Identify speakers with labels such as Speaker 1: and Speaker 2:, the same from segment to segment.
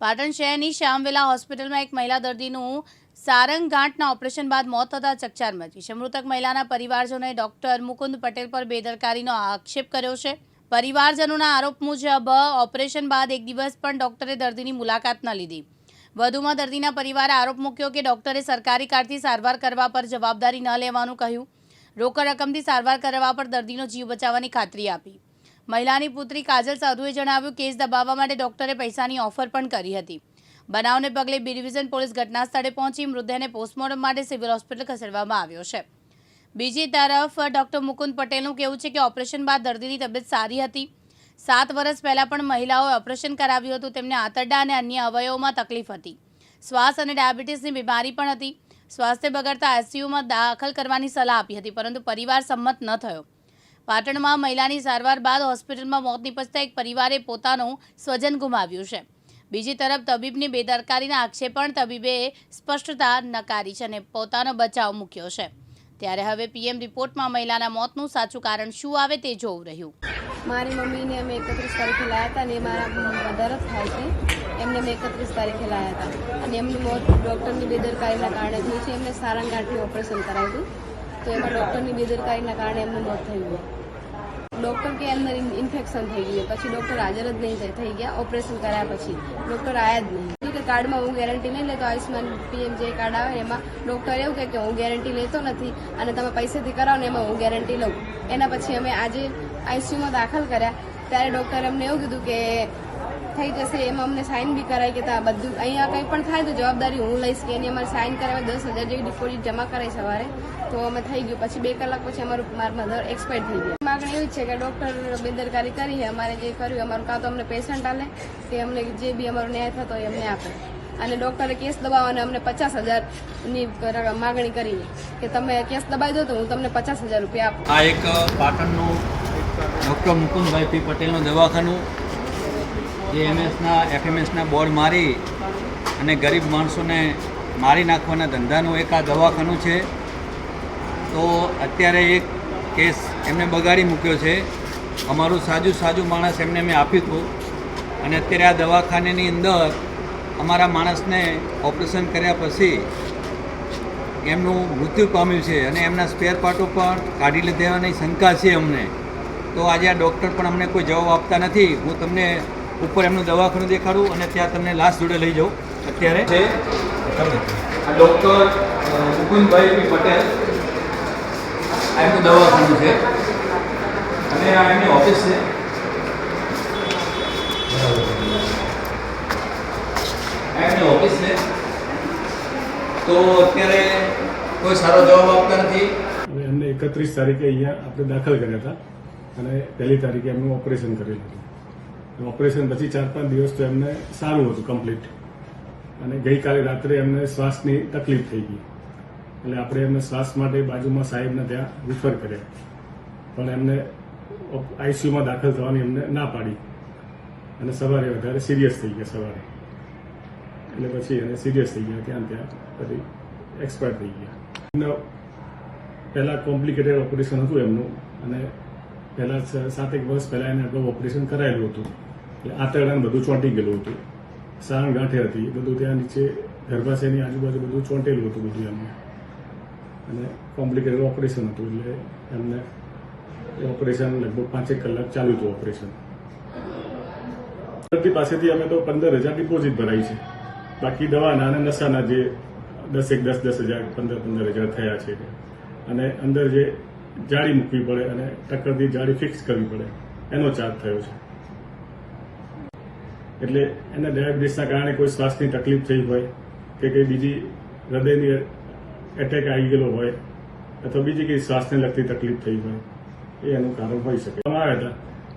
Speaker 1: પાટણ શહેરની શ્યામવેલા હોસ્પિટલમાં એક મહિલા દર્દીનું સારંગ ગાંઠના ઓપરેશન બાદ મોત થતાં ચકચાર મચી છે। મૃતક મહિલાના પરિવારજનોએ ડોક્ટર મુકુંદ પટેલ પર બેદરકારીનો આક્ષેપ કર્યો છે। પરિવારજનોના આરોપ મુજબ ઓપરેશન બાદ એક દિવસ પણ ડોક્ટરે દર્દીની મુલાકાત ન લીધી। વધુમાં દર્દીના પરિવારે આરોપ મૂક્યો કે ડોક્ટરે સરકારી કાર્ડથી સારવાર કરવા પર જવાબદારી ન લેવાનું કહ્યું। રોકડ રકમથી સારવાર કરવા પર દર્દીનો જીવ બચાવવાની ખાતરી આપી। મહિલાની પુત્રી કાજલ સાધુએ જણાવ્યું કેસ દબાવવા માટે ડોક્ટરે પૈસાની ઓફર પણ કરી હતી। બનાવને પગલે બી ડિવિઝન પોલીસ ઘટના સ્થળે પહોંચી મૃતદેહને પોસ્ટમોર્ટમ માટે સિવિલ હોસ્પિટલ ખસેડવામાં આવ્યો છે। બીજી તરફ ડોક્ટર મુકુંદ પટેલનું કહેવું છે કે ઓપરેશન બાદ દર્દીની તબિયત સારી હતી। 7 વર્ષ પહેલાં પણ મહિલાઓએ ઓપરેશન કરાવ્યું હતું। તેમને આંતરડા અને અન્ય અવયવોમાં તકલીફ હતી। શ્વાસ અને ડાયાબિટીસની બીમારી પણ હતી। સ્વાસ્થ્ય બગડતા આઈસીયુમાં દાખલ કરવાની સલાહ આપી હતી, પરંતુ પરિવાર સંમત ન થયો। પાટણમાં મહિલાની સારવાર બાદ હોસ્પિટલમાં મોત નિપજતા એક પરિવારે પોતાનું સ્વજન ગુમાવ્યું છે। બીજી તરફ તબીબની બેદરકારીના આક્ષેપ પણ તબીબે સ્પષ્ટતા નકારી છે અને પોતાનો બચાવ મૂક્યો છે। ત્યારે હવે પીએમ રિપોર્ટમાં મહિલાના મોતનું સાચું કારણ શું આવે તે જોવું રહ્યું।
Speaker 2: મારી મમ્મીને અમે 31 તારીખે લાયા હતા અને મારા મધર જ થાય છે, એમને મેં 31 તારીખે લાયા હતા અને એમની મોત ડૉક્ટરની બેદરકારીના કારણે થઈ છે। એમને સારંગ ગાંઠનું ઓપરેશન કરાવ્યું તો એમાં ડૉક્ટરની બેદરકારીના કારણે એમનું મોત થયું। ડૉક્ટર કે અંદર ઇન્ફેક્શન થઈ ગયું, પછી ડૉક્ટર હાજર જ નહીં થઈ ગયા। ઓપરેશન કર્યા પછી ડૉક્ટર આવ્યા જ નહીં કે કાર્ડમાં હું ગેરંટી નહીં લેતો। આયુષ્માન પીએમ જે કાર્ડ આવે એમાં ડૉક્ટર એવું કહે કે હું ગેરંટી લેતો નથી અને તમે પૈસાથી કરાવો ને એમાં હું ગેરંટી લઉં। એના પછી અમે આજે આઈસીયુમાં દાખલ કર્યા ત્યારે ડૉક્ટરે અમને એવું કીધું કે થઈ જશે। એમાં અમને સાઇન બી કરાવી કે આ બધું અહીંયા કંઈ પણ થાય તો જવાબદારી હું લઈશ કે એની અમારે સાઇન કરાવી 10,000 જેવી ડિપોઝિટ જમા કરાવી સવારે તો અમે થઈ ગયું। પછી 2 કલાક પછી મારા મધર એક્સપાયર થઈ ગયા। માગણી એવી છે કે ડૉક્ટર બેદરકારી કરી છે, અમારે જે કર્યું અમારું કાં તો અમને પેશન્ટ આલે કે અમને જે બી અમારો ન્યાય થતો હોય એમને આપે અને ડૉક્ટરે કેસ દબાવવાને અમને 50,000ની માગણી કરી કે તમે કેસ દબાવી દો તો હું તમને 50,000 રૂપિયા આપું।
Speaker 3: આ એક પાટણનું ડૉક્ટર મુકુંદભાઈ પી પટેલનું દવાખાનું જે એફએમએસના બોર્ડ મારી અને ગરીબ માણસોને મારી નાખવાના ધંધાનું એક આ દવાખાનું છે। તો અત્યારે એક કેસ એમને બગાડી મૂક્યો છે। અમારું સાજું માણસ એમને મેં આપ્યું હતું અને અત્યારે આ દવાખાનાની અંદર અમારા માણસને ઓપરેશન કર્યા પછી એમનું મૃત્યુ પામ્યું છે અને એમના સ્પેર પાર્ટો પણ કાઢી લીધાની શંકા છે અમને। તો આજે આ ડૉક્ટર પણ અમને કોઈ જવાબ આપતા નથી। હું તમને ઉપર એમનું દવાખાનું દેખાડું અને ત્યાં તમને લાશ જોડે લઈ જાઉં। અત્યારે છે આ ડૉક્ટર મુકુંદભાઈ પી પટેલ, આ એમનું દવાખાનું છે અને આ એમની ઓફિસ છે। એમની ઓફિસ છે તો અત્યારે કોઈ સારો જવાબ આપતા નથી।
Speaker 4: અને એમને 31 તારીખે અહીંયા આપણે દાખલ કર્યા હતા અને 1 તારીખે એમનું ઓપરેશન કરેલું હતું। ઓપરેશન પછી 4-5 દિવસ તો એમને સારું હતું કમ્પ્લીટ અને ગઈકાલે રાત્રે એમને શ્વાસની તકલીફ થઈ ગઈ એટલે આપણે એમને શ્વાસ માટે બાજુમાં સાહેબને ત્યાં રિફર કર્યા પણ એમને આઈસીયુમાં દાખલ થવાની એમને ના પાડી અને સવારે વધારે સિરિયસ થઈ ગયા સવારે એટલે પછી એને સિરિયસ થઈ ગયા ત્યાં પછી એક્સપાયર થઈ ગયા। એમને પહેલાં કોમ્પ્લિકેટેડ ઓપરેશન હતું એમનું અને પહેલાં 7-1 વર્ષ પહેલાં એને અગાઉ ઓપરેશન કરાયેલું હતું એટલે આંતરડાને બધું ચોંટી ગયેલું હતું, સારણ ગાંઠે હતી, બધું ત્યાં નીચે ગર્ભાશયની આજુબાજુ બધું ચોંટેલું હતું બધું એમને અને કોમ્પ્લિકેટેડ ઓપરેશન હતું એટલે એમને ઓપરેશન લગભગ 5-1 કલાક ચાલ્યું હતું ઓપરેશન। દર્દી પાસેથી અમે તો 15,000 ડિપોઝિટ ભરાઈ છે, બાકી દવાના અને નશાના જે 10,000 15,000 થયા છે અને અંદર જે જાળી મૂકવી પડે અને ટક્કરથી જાળી ફિક્સ કરવી પડે એનો ચાર્જ થયો છે। એટલે એને ડાયાબિટીસના કારણે કોઈ શ્વાસની તકલીફ થઈ હોય કે કંઈ બીજી હૃદયની એટેક આવી ગયેલો હોય અથવા બીજી કંઈ શ્વાસને લગતી તકલીફ થઈ હોય એ એનું કારણ હોઈ શકે। આવ્યા હતા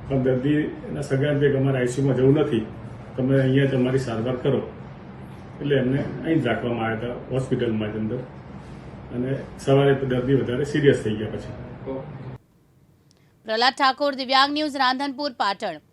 Speaker 4: પણ દર્દીના સગાને કે અમારે આઈસીયુમાં જવું નથી, તમે અહીંયા જ અમારી સારવાર કરો એટલે એમને અહીં જ રાખવામાં આવ્યા હતા હોસ્પિટલમાં જ અંદર અને સવારે દર્દી વધારે સિરિયસ થઈ ગયા પછી।
Speaker 1: પ્રહલાદ ઠાકોર, દિવ્યાંગ ન્યૂઝ, રાંધનપુર, પાટણ।